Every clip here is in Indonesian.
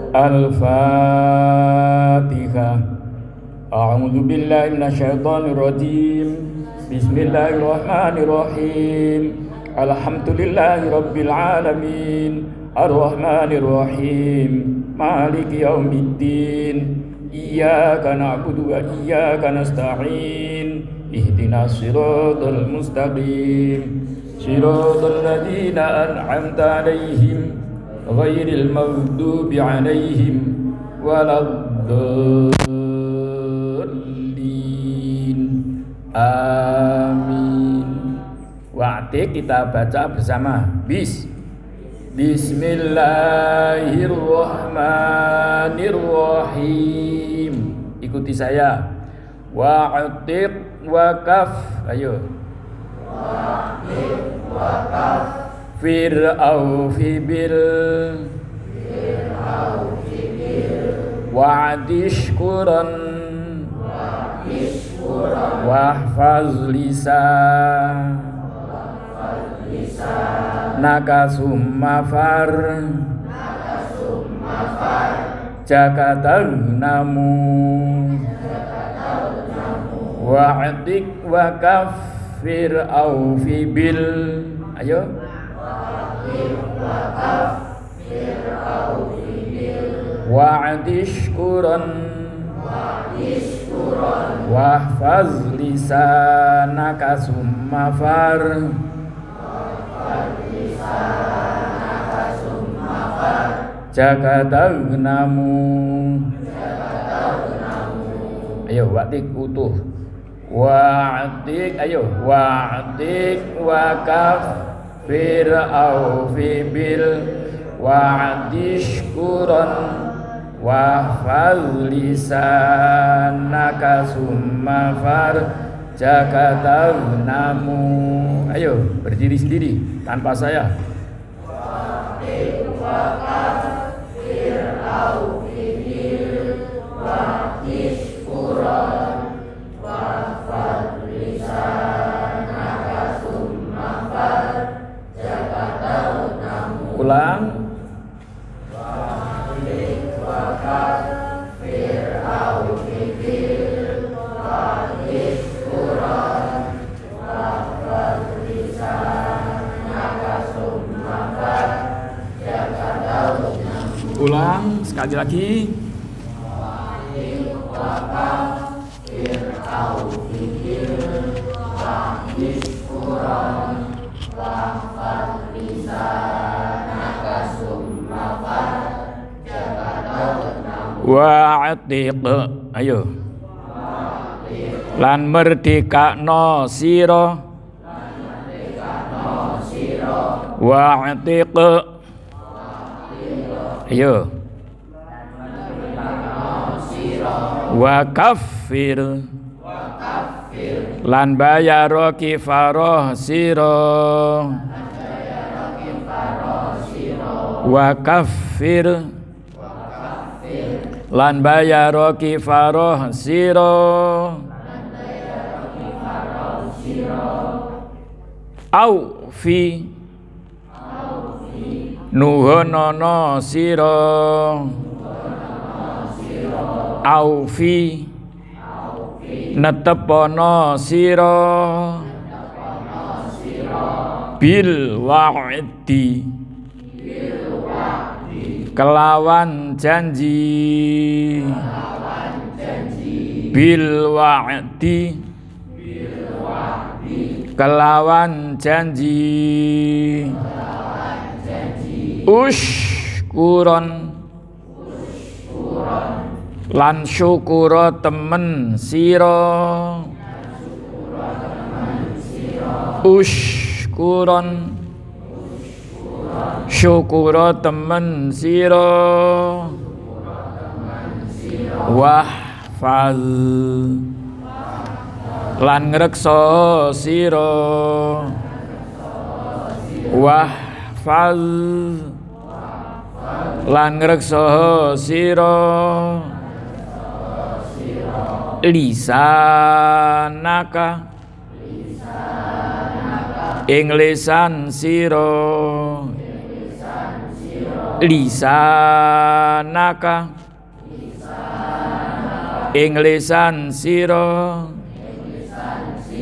Al-Fatihah. A'udzu billahi minasyaitonir rajim. Bismillahirrahmanirrahim. Alhamdulillahirabbil alamin. Ar-Rahmanir Rahim. Maliki yaumiddin. Iyyaka na'budu wa iyyaka nasta'in. Ihdinas siratal mustaqim. Siratal ladzina an'amta 'alaihim ghairil maghdubi 'alaihim waladdallin. Amin. Wa'tik kita baca bersama. Bismillahirrahmanirrahim. Ikuti saya. Wa'tik wakaf. Ayo. Wa'tik wakaf. Fir'aufi bil wa'dishkuran wahfaz lisan nakasummafar jakatagnamu wa'tik wakaf fir'aufi bil. Ayo. Wa'dishkuran wahfaz lisanaka summafar jakatagnamu. Ayo wa'tik utuh. Wa'tik, ayo wa'tik wakaf fir'aufi bil wa'dishkuran wahfaz lisanaka summafar jakatagnamu. Ayo berdiri sendiri tanpa saya. Wa'tik wakaf fir'aufi bil wa'dishkuran wahfaz lisanaka summafar jakatagnamu. Ulang. Ulang sekali lagi. Wa'tiq, ayo. Lan merdekakno sira. Wa'tiq, ayo. Wakaffir, lan bayaro kifaroh sira. Wakaffir, lan bayaro kifaroh sira. Aufi, nuhonono sira. Aufi, netepono sira. Bil wa'di, kelawan janji. Bil wa'di, kelawan janji. Ushkuron, lan syukura temen sira. Ushkuron, syukura temen sira. Wahfaz, lan ngreksa sira. Wahfaz, lan ngreksa sira. Lisanaka, ing lisan sira. lisanaka ing lisan sira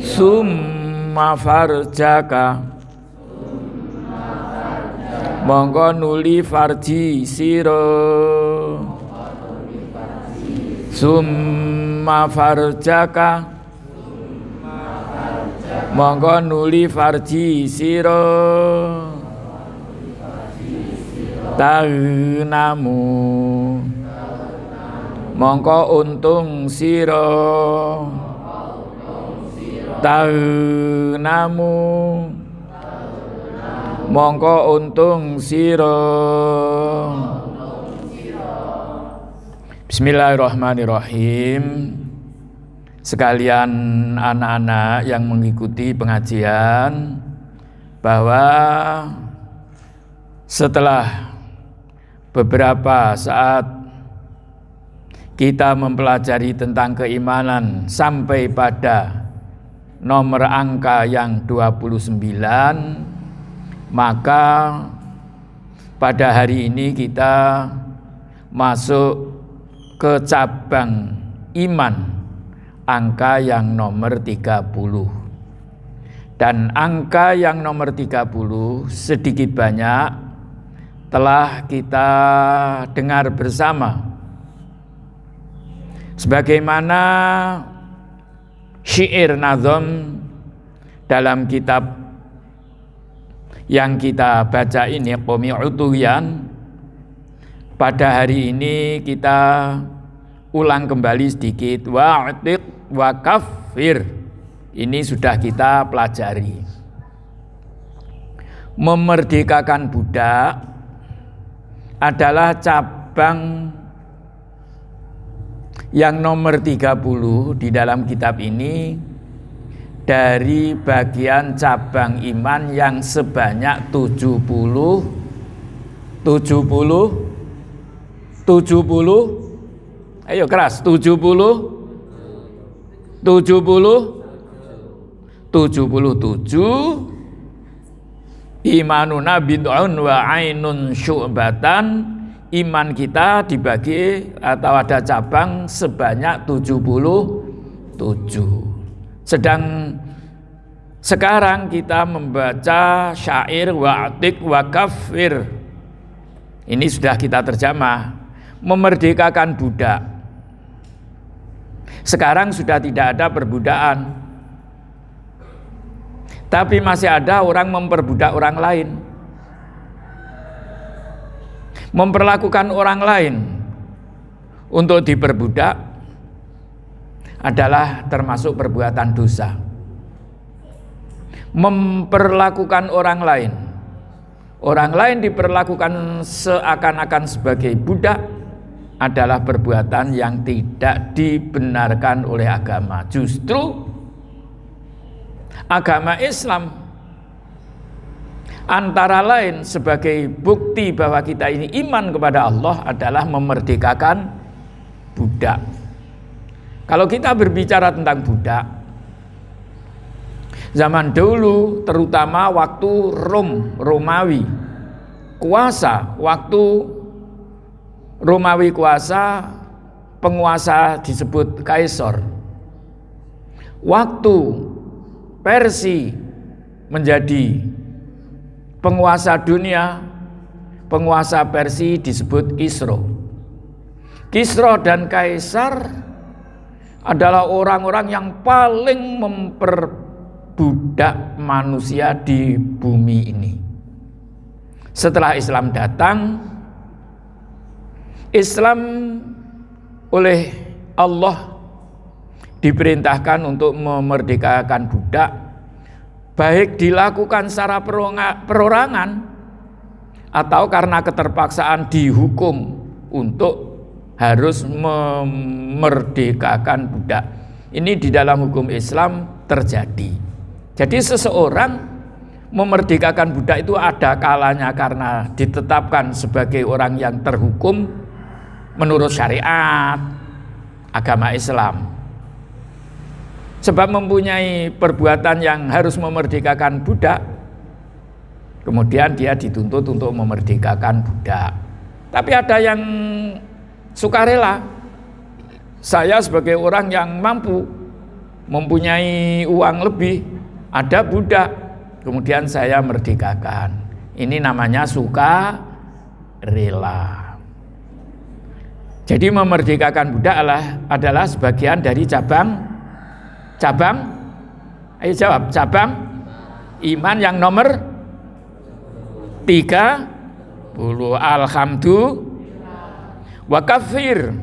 summa farjaka mongko nuli farji sira summa farjaka mongko nuli farji sira tagnamu mongko untung sira tagnamu mongko untung sira. Bismillahirrahmanirrahim. Sekalian anak-anak yang mengikuti pengajian, bahwa setelah beberapa saat kita mempelajari tentang keimanan sampai pada nomor angka yang 29, maka pada hari ini kita masuk ke cabang iman, angka yang nomor 30. Dan angka yang nomor 30 sedikit banyak telah kita dengar bersama. Sebagaimana syair nazam dalam kitab yang kita baca ini, Qomi Utuyan, pada hari ini kita ulang kembali sedikit. Wa'tiq wa kafir, ini sudah kita pelajari. Memerdekakan budak adalah cabang yang nomor 30 di dalam kitab ini, dari bagian cabang iman yang sebanyak 70. Ayo keras, 77 imanuna bid'un wa ainun syu'batan. Iman kita dibagi atau ada cabang sebanyak 77. Sedang sekarang kita membaca syair wa'tiq wa kafir. Ini sudah kita terjemah, memerdekakan budak. Sekarang sudah tidak ada perbudakan, tapi masih ada orang memperbudak orang lain. Memperlakukan orang lain untuk diperbudak adalah termasuk perbuatan dosa. Memperlakukan orang lain diperlakukan seakan-akan sebagai budak adalah perbuatan yang tidak dibenarkan oleh agama. Justru agama Islam antara lain sebagai bukti bahwa kita ini iman kepada Allah adalah memerdekakan budak. Kalau kita berbicara tentang budak, zaman dulu terutama waktu Romawi kuasa, penguasa disebut kaisar. Waktu Persia menjadi penguasa dunia, penguasa Persia disebut Kisra dan Kaisar adalah orang-orang yang paling memperbudak manusia di bumi ini. Setelah Islam datang, Islam oleh Allah diperintahkan untuk memerdekakan budak, baik dilakukan secara perorangan atau karena keterpaksaan dihukum untuk harus memerdekakan budak. Ini di dalam hukum Islam terjadi. Jadi seseorang memerdekakan budak itu ada kalanya karena ditetapkan sebagai orang yang terhukum menurut syariat agama Islam, sebab mempunyai perbuatan yang harus memerdekakan budak, kemudian dia dituntut untuk memerdekakan budak. Tapi ada yang sukarela. Saya sebagai orang yang mampu, mempunyai uang lebih, ada budak, kemudian saya merdekakan. Ini namanya sukarela. Jadi memerdekakan budak adalah sebagian dari cabang, ayo jawab, cabang iman yang nomor 30. Alhamdulillah. Wa kafir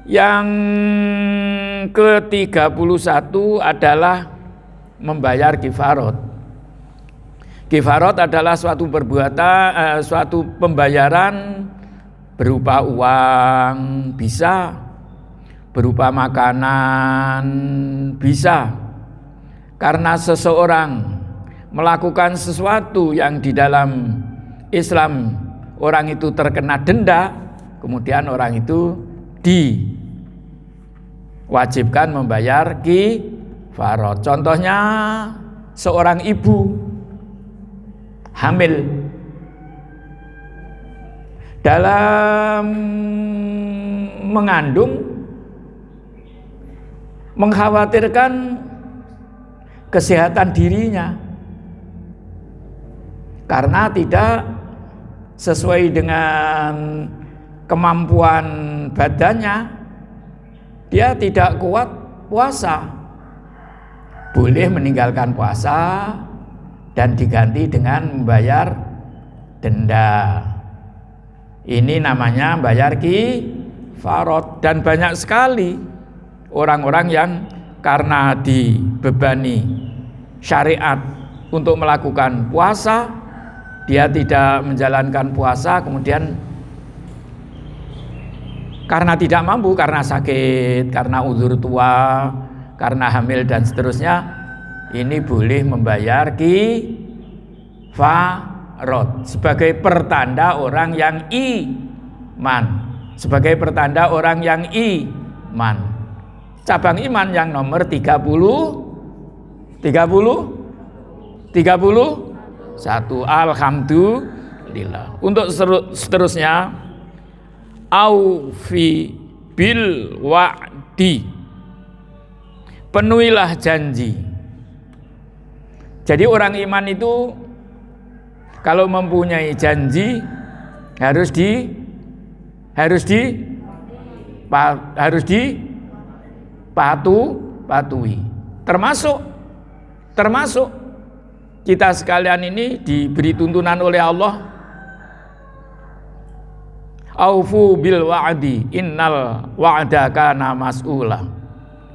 yang ke-31 adalah membayar kifarat. Kifarat adalah suatu perbuatan, suatu pembayaran berupa uang, bisa berupa makanan, bisa. Karena seseorang melakukan sesuatu yang di dalam Islam orang itu terkena denda, kemudian orang itu diwajibkan membayar kifarat. Contohnya seorang ibu hamil, dalam mengandung mengkhawatirkan kesehatan dirinya karena tidak sesuai dengan kemampuan badannya, dia tidak kuat puasa, boleh meninggalkan puasa dan diganti dengan membayar denda. Ini namanya bayar kifarat. Dan banyak sekali orang-orang yang karena dibebani syariat untuk melakukan puasa, dia tidak menjalankan puasa, kemudian karena tidak mampu, karena sakit, karena uzur tua, karena hamil dan seterusnya, ini boleh membayar kifarat sebagai pertanda orang yang iman, sebagai pertanda orang yang iman. Cabang iman yang nomor 31. Alhamdulillah. Untuk seterusnya, aufi bil wa'di, penuhilah janji. Jadi orang iman itu kalau mempunyai janji harus dipatuhi. Termasuk kita sekalian ini diberi tuntunan oleh Allah, aufu bil wa'di innal wa'da kana mas'ula.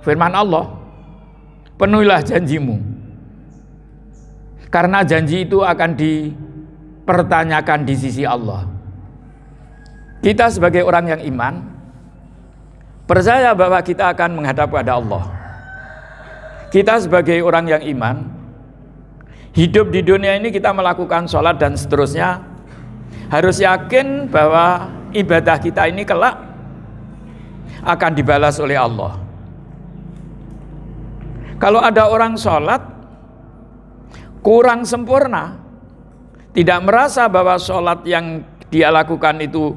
Firman Allah, penuhilah janjimu, karena janji itu akan dipertanyakan di sisi Allah. Kita sebagai orang yang iman percaya bahwa kita akan menghadap pada Allah. Kita sebagai orang yang iman hidup di dunia ini, kita melakukan sholat dan seterusnya, harus yakin bahwa ibadah kita ini kelak akan dibalas oleh Allah. Kalau ada orang sholat kurang sempurna, tidak merasa bahwa sholat yang dia lakukan itu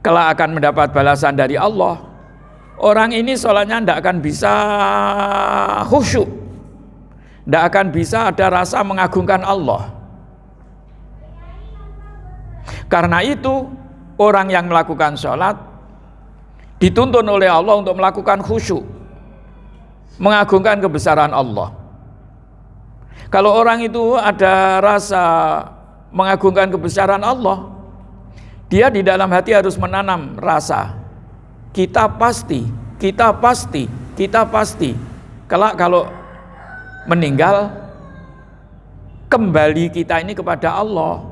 kelak akan mendapat balasan dari Allah, orang ini sholatnya tidak akan bisa khusyuk, tidak akan bisa ada rasa mengagungkan Allah. Karena itu orang yang melakukan sholat dituntun oleh Allah untuk melakukan khusyuk, mengagungkan kebesaran Allah. Kalau orang itu ada rasa mengagungkan kebesaran Allah, dia di dalam hati harus menanam rasa kita pasti kelak kalau meninggal kembali kita ini kepada Allah,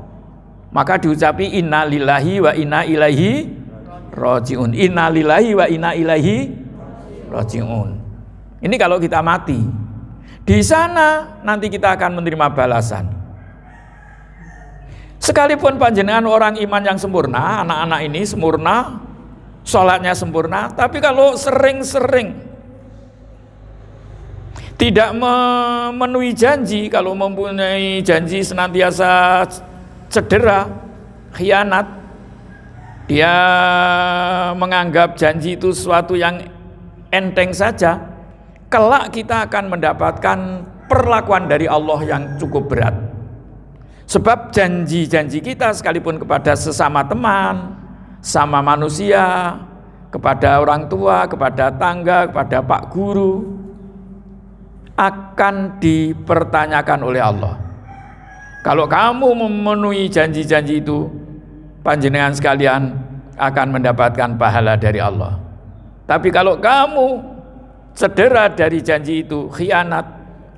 maka diucapi inna lillahi wa inna ilaihi rajiun. Inna lillahi wa inna ilaihi rajiun. Ini kalau kita mati, di sana nanti kita akan menerima balasan. Sekalipun panjenengan orang iman yang sempurna, anak-anak ini sempurna, sholatnya sempurna, tapi kalau sering-sering tidak memenuhi janji, kalau mempunyai janji senantiasa cedera, khianat, dia menganggap janji itu sesuatu yang enteng saja, kelak kita akan mendapatkan perlakuan dari Allah yang cukup berat. Sebab janji-janji kita sekalipun kepada sesama teman, sama manusia, kepada orang tua, kepada tangga, kepada pak guru, akan dipertanyakan oleh Allah. Kalau kamu memenuhi janji-janji itu, panjenengan sekalian akan mendapatkan pahala dari Allah. Tapi kalau kamu cedera dari janji itu, khianat,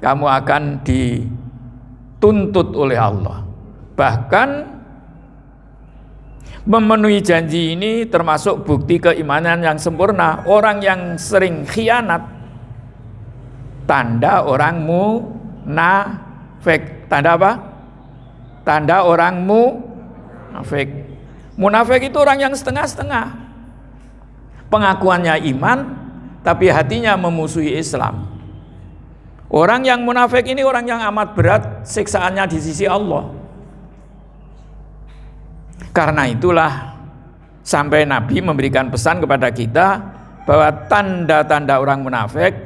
kamu akan dituntut oleh Allah. Bahkan memenuhi janji ini termasuk bukti keimanan yang sempurna. Orang yang sering khianat, tanda orang munafik. Tanda apa? Tanda orang munafik. Munafik itu orang yang setengah-setengah. Pengakuannya iman, tapi hatinya memusuhi Islam. Orang yang munafik ini orang yang amat berat siksaannya di sisi Allah. Karena itulah sampai Nabi memberikan pesan kepada kita bahwa tanda-tanda orang munafik,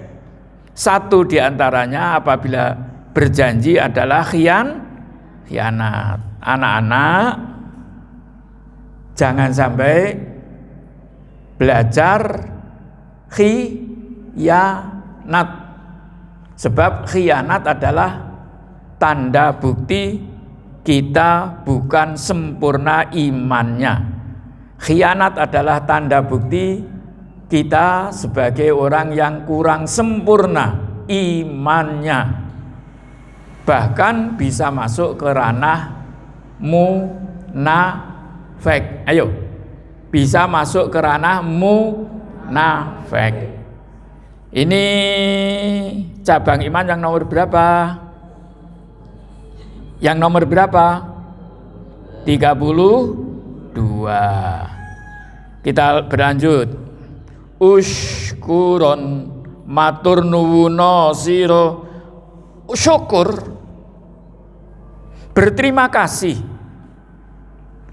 satu diantaranya apabila berjanji adalah khianat. Anak-anak, jangan sampai belajar khianat. Sebab khianat adalah tanda bukti kita bukan sempurna imannya. Khianat adalah tanda bukti kita sebagai orang yang kurang sempurna imannya. Bahkan bisa masuk ke ranah munafik. Ayo, bisa masuk ke ranah munafik. Ini cabang iman yang nomor berapa? Yang nomor berapa? 32. Kita berlanjut. Usykuron, matur nuwuna sira. Syukur, berterima kasih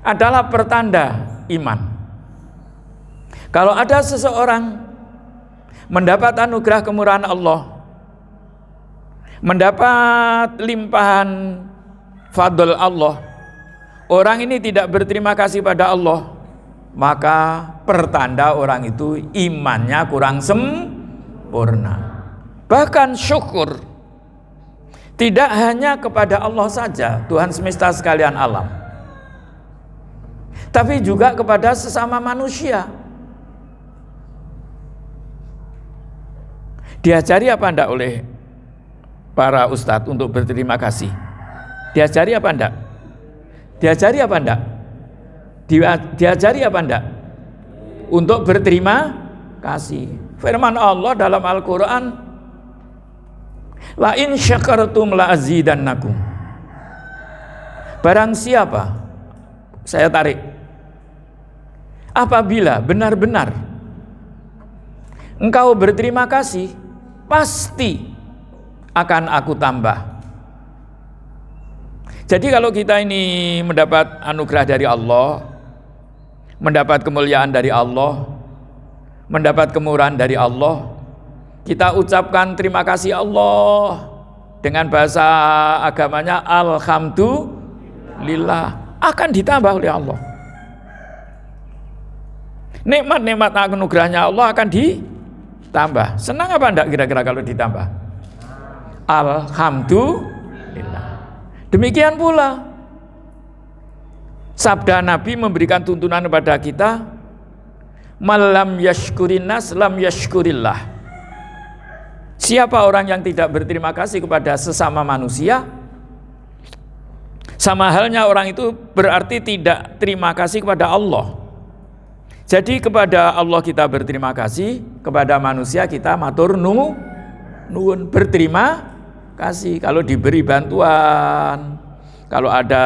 adalah pertanda iman. Kalau ada seseorang mendapat anugerah kemurahan Allah, mendapat limpahan fadl Allah, orang ini tidak berterima kasih pada Allah, maka pertanda orang itu imannya kurang sempurna. Bahkan syukur tidak hanya kepada Allah saja, Tuhan semesta sekalian alam, tapi juga kepada sesama manusia. Diajari apa enggak oleh para ustadz untuk berterima kasih? Diajari apa enggak? Diajari apa enggak? Diajari apa enggak? Untuk berterima kasih. Firman Allah dalam Al-Quran, la in syakartum la azidannakum. Barang siapa, saya tarik, apabila benar-benar engkau berterima kasih, pasti akan aku tambah. Jadi kalau kita ini mendapat anugerah dari Allah, mendapat kemuliaan dari Allah, mendapat kemurahan dari Allah, kita ucapkan terima kasih Allah dengan bahasa agamanya alhamdulillah, akan ditambah oleh Allah. Nikmat-nikmat anugerahnya Allah akan ditambah. Senang apa enggak kira-kira kalau ditambah? Alhamdulillah. Demikian pula sabda Nabi memberikan tuntunan kepada kita, malam yashkurin nas lam yashkurillah. Siapa orang yang tidak berterima kasih kepada sesama manusia, sama halnya orang itu berarti tidak terima kasih kepada Allah. Jadi kepada Allah kita berterima kasih, kepada manusia kita matur nuwun, berterima kasih. Kalau diberi bantuan, kalau ada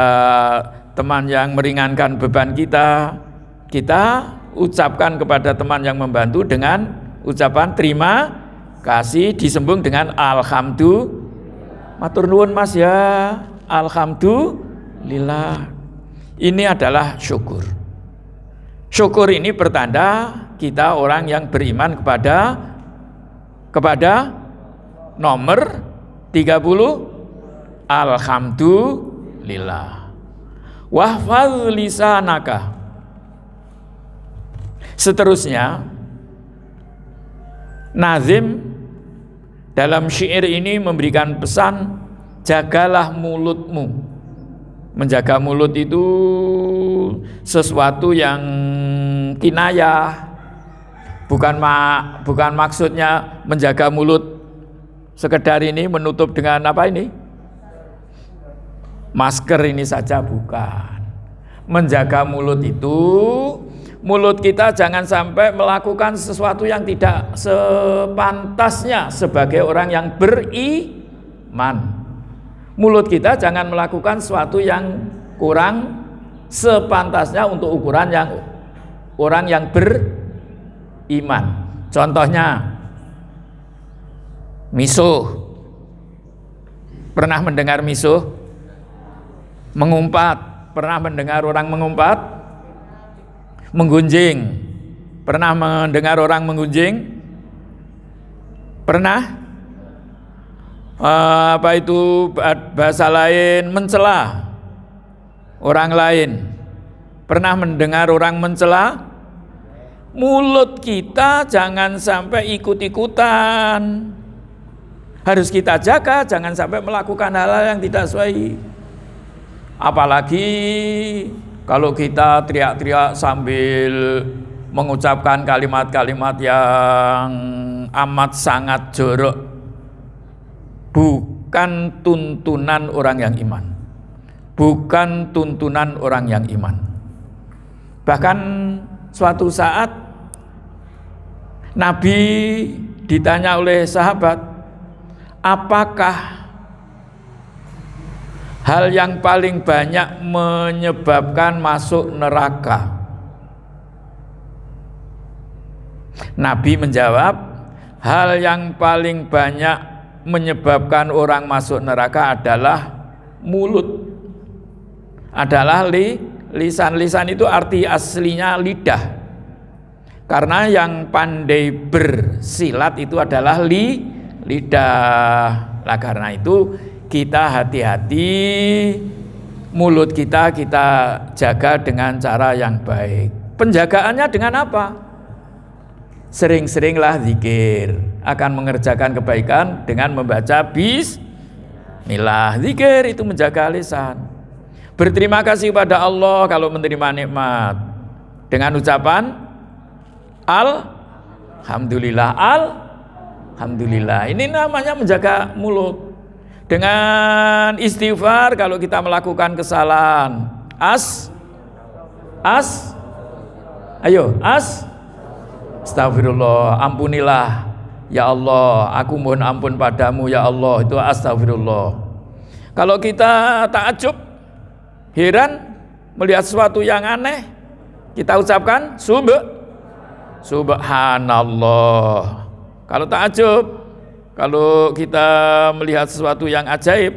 teman yang meringankan beban kita, kita ucapkan kepada teman yang membantu dengan ucapan terima kasih disembung dengan alhamdulillah. Matur nuwun Mas ya, alhamdulillah. Ini adalah syukur. Syukur ini pertanda kita orang yang beriman kepada nomor 30, alhamdulillah. Wahfaz lisanaka. Seterusnya, nazim dalam syair ini memberikan pesan, jagalah mulutmu. Menjaga mulut itu sesuatu yang kinayah, bukan maksudnya menjaga mulut sekedar ini menutup dengan apa ini? Masker ini saja, bukan. Menjaga mulut itu, mulut kita jangan sampai melakukan sesuatu yang tidak sepantasnya sebagai orang yang beriman. Mulut kita jangan melakukan sesuatu yang kurang sepantasnya untuk ukuran yang orang yang beriman. Contohnya, misuh. Pernah mendengar misuh? Mengumpat. Pernah mendengar orang mengumpat? Menggunjing. Pernah mendengar orang menggunjing? Pernah? Apa itu bahasa lain? Mencela orang lain. Pernah mendengar orang mencela? Mulut kita jangan sampai ikut-ikutan. Harus kita jaga, jangan sampai melakukan hal-hal yang tidak sesuai. Apalagi kalau kita teriak-teriak sambil mengucapkan kalimat-kalimat yang amat sangat jorok. Bukan tuntunan orang yang iman. Bukan tuntunan orang yang iman. Bahkan suatu saat Nabi ditanya oleh sahabat, apakah hal yang paling banyak menyebabkan masuk neraka? Nabi menjawab, hal yang paling banyak menyebabkan orang masuk neraka adalah mulut, adalah lisan. Lisan itu arti aslinya lidah, karena yang pandai bersilat itu adalah lidah. Nah, karena itu kita hati-hati, mulut kita jaga dengan cara yang baik. Penjagaannya dengan apa? Sering-seringlah zikir, akan mengerjakan kebaikan dengan membaca bismillah. Zikir itu menjaga lisan. Berterima kasih pada Allah kalau menerima nikmat dengan ucapan alhamdulillah. Alhamdulillah. Ini namanya menjaga mulut. Dengan istighfar kalau kita melakukan kesalahan. Astagfirullah, ampunilah ya Allah, aku mohon ampun padamu ya Allah, itu astagfirullah. Kalau kita takjub, heran melihat sesuatu yang aneh, kita ucapkan subhanallah. Kalau takjub, kalau kita melihat sesuatu yang ajaib,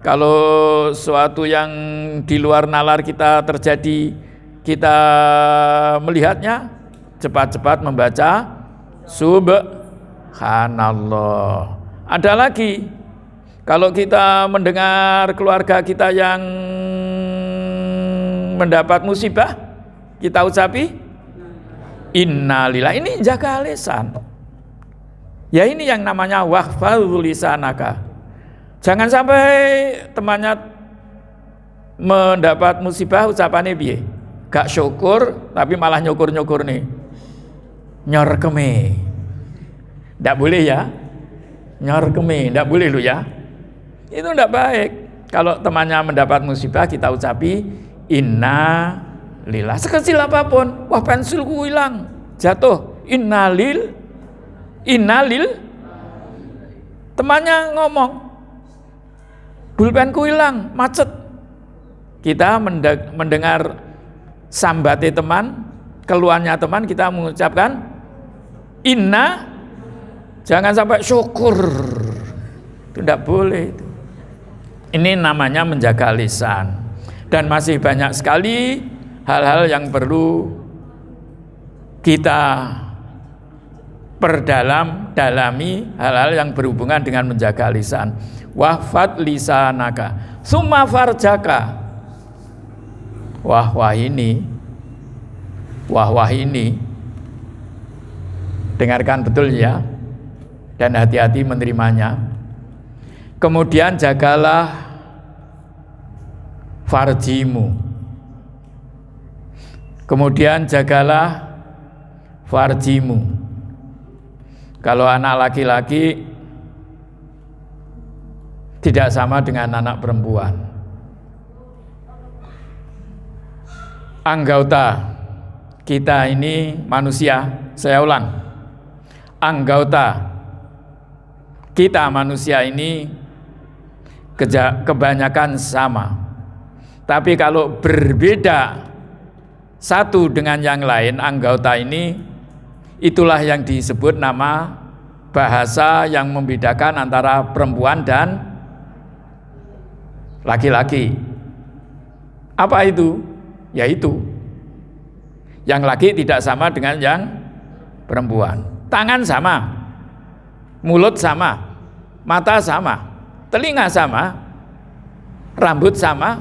kalau sesuatu yang di luar nalar kita terjadi, kita melihatnya, cepat-cepat membaca subhanallah. Ada lagi, kalau kita mendengar keluarga kita yang mendapat musibah, kita ucapi innalillah. Ini jaga lisan. Ya, ini yang namanya wahfaz lisanaka. Jangan sampai temannya mendapat musibah ucapannya piye? Gak syukur tapi malah nyukur-nyukur nih. Nyorkeme. Ndak boleh ya. Nyorkeme, ndak boleh lu ya. Itu ndak baik. Kalau temannya mendapat musibah kita ucapi inna lillah. Sekecil apapun. Wah, pensilku hilang, jatuh. Innalil. Temannya ngomong, pulpenku hilang, macet. Kita mendengar sambate teman, keluhannya teman, kita mengucapkan inna. Jangan sampai syukur. Itu tidak boleh itu. Ini namanya menjaga lisan. Dan masih banyak sekali hal-hal yang perlu kita dalami hal-hal yang berhubungan dengan menjaga lisan. Wahfad lisanaka summa farjaka. Wah ini dengarkan betul ya, dan hati-hati menerimanya. Kemudian jagalah farjimu. Kemudian jagalah farjimu. Kalau anak laki-laki tidak sama dengan anak perempuan. Anggota kita ini manusia, saya ulang. Anggota kita manusia ini kebanyakan sama. Tapi kalau berbeda satu dengan yang lain, anggota ini, itulah yang disebut nama bahasa yang membedakan antara perempuan dan laki-laki. Apa itu? Yaitu yang laki tidak sama dengan yang perempuan. Tangan sama, mulut sama, mata sama, telinga sama, rambut sama,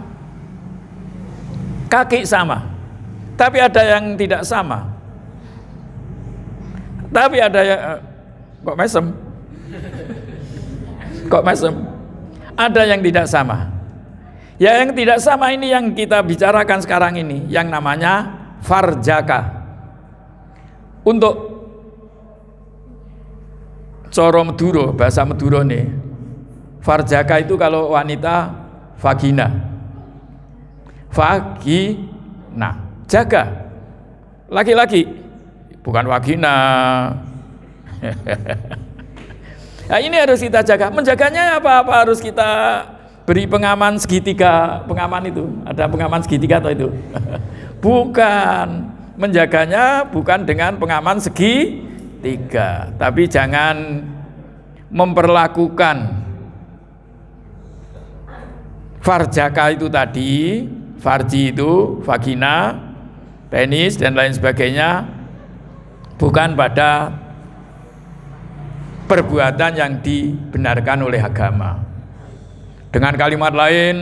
kaki sama. Tapi ada yang tidak sama. Tapi ada yang kok mesem? Kok mesem? Ada yang tidak sama. Ya, yang tidak sama ini yang kita bicarakan sekarang ini, yang namanya farjaka. Untuk coro Meduro, bahasa Meduro nih, farjaka itu kalau wanita vagina. Vagina, jaga. Laki-laki bukan vagina. Nah, ini harus kita jaga. Menjaganya apa harus kita beri pengaman segitiga, pengaman itu. Ada pengaman segitiga atau itu? Bukan. Menjaganya bukan dengan pengaman segitiga, tapi jangan memperlakukan farjaka itu tadi, farji itu vagina, penis dan lain sebagainya, bukan pada perbuatan yang dibenarkan oleh agama. Dengan kalimat lain,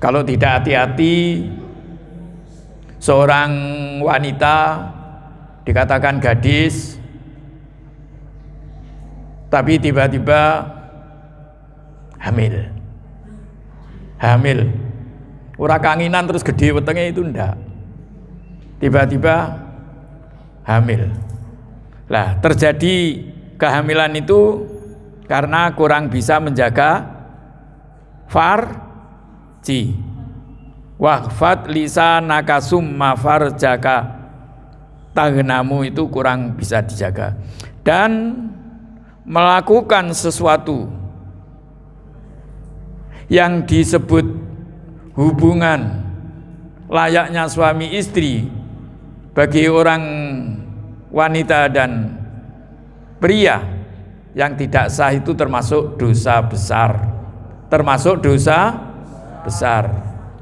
kalau tidak hati-hati, seorang wanita dikatakan gadis, tapi tiba-tiba hamil. Ora kanginan terus gede wetenge itu ndak. Tiba-tiba hamil. Lah, terjadi kehamilan itu karena kurang bisa menjaga farji. Wahfad lisanaka summa farjaka. Tanganmu itu kurang bisa dijaga. Dan melakukan sesuatu yang disebut hubungan layaknya suami istri bagi orang wanita dan pria yang tidak sah itu termasuk dosa besar.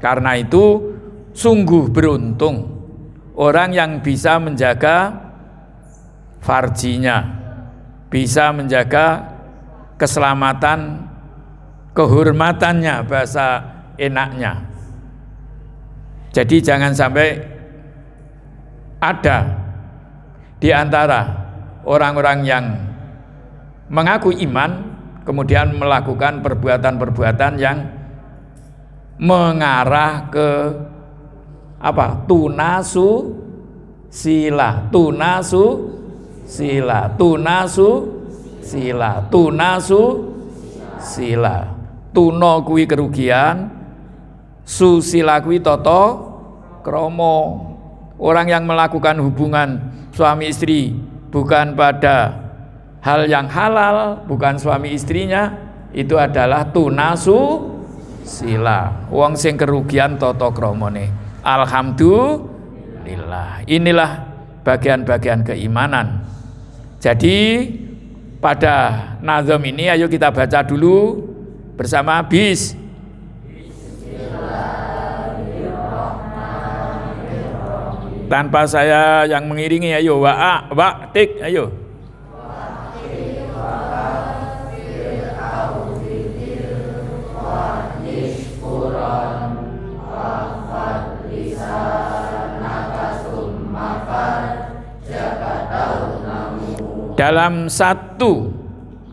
Karena itu sungguh beruntung orang yang bisa menjaga farjinya, bisa menjaga keselamatan, kehormatannya, bahasa enaknya. Jadi jangan sampai ada di antara orang-orang yang mengaku iman kemudian melakukan perbuatan-perbuatan yang mengarah ke apa? Tunasusila. Tuno kuwi kerugian, susila kuwi tata krama. Orang yang melakukan hubungan suami istri bukan pada hal yang halal, bukan suami istrinya, itu adalah tunasusila. Wong sing kerugian tata kramane. Alhamdulillah. Inilah bagian-bagian keimanan. Jadi pada nazam ini ayo kita baca dulu bersama bis. Tanpa saya yang mengiringi, ayo tik, ayo. Dalam satu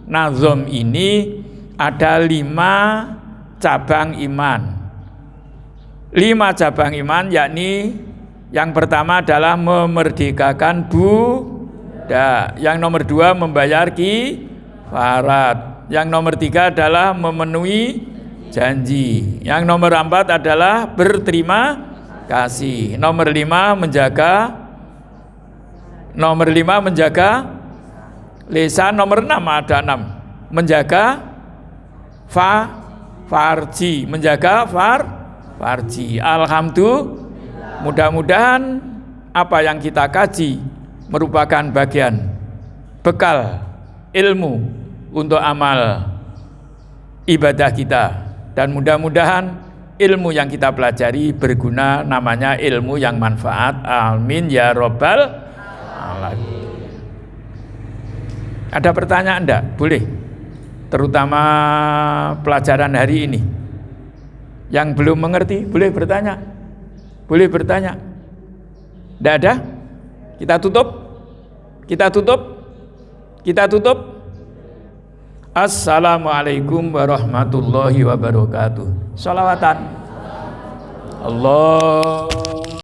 nazom ini ada 5 cabang iman. 5 cabang iman, yakni yang pertama adalah memerdekakan budak. Yang nomor 2 membayar kifarat. Yang nomor 3 adalah memenuhi janji. Yang nomor 4 adalah berterima kasih. Nomor 5 menjaga lisan. Nomor 6 ada 6. Menjaga farji. Menjaga farji. Alhamdulillah. Mudah-mudahan apa yang kita kaji merupakan bagian bekal ilmu untuk amal ibadah kita, dan mudah-mudahan ilmu yang kita pelajari berguna, namanya ilmu yang manfaat. Amin ya robbal alamin. Ada pertanyaan enggak? Boleh, terutama pelajaran hari ini. Yang belum mengerti boleh bertanya. Boleh bertanya. Tidak ada? Kita tutup. Assalamualaikum warahmatullahi wabarakatuh. Sholawatan. Allah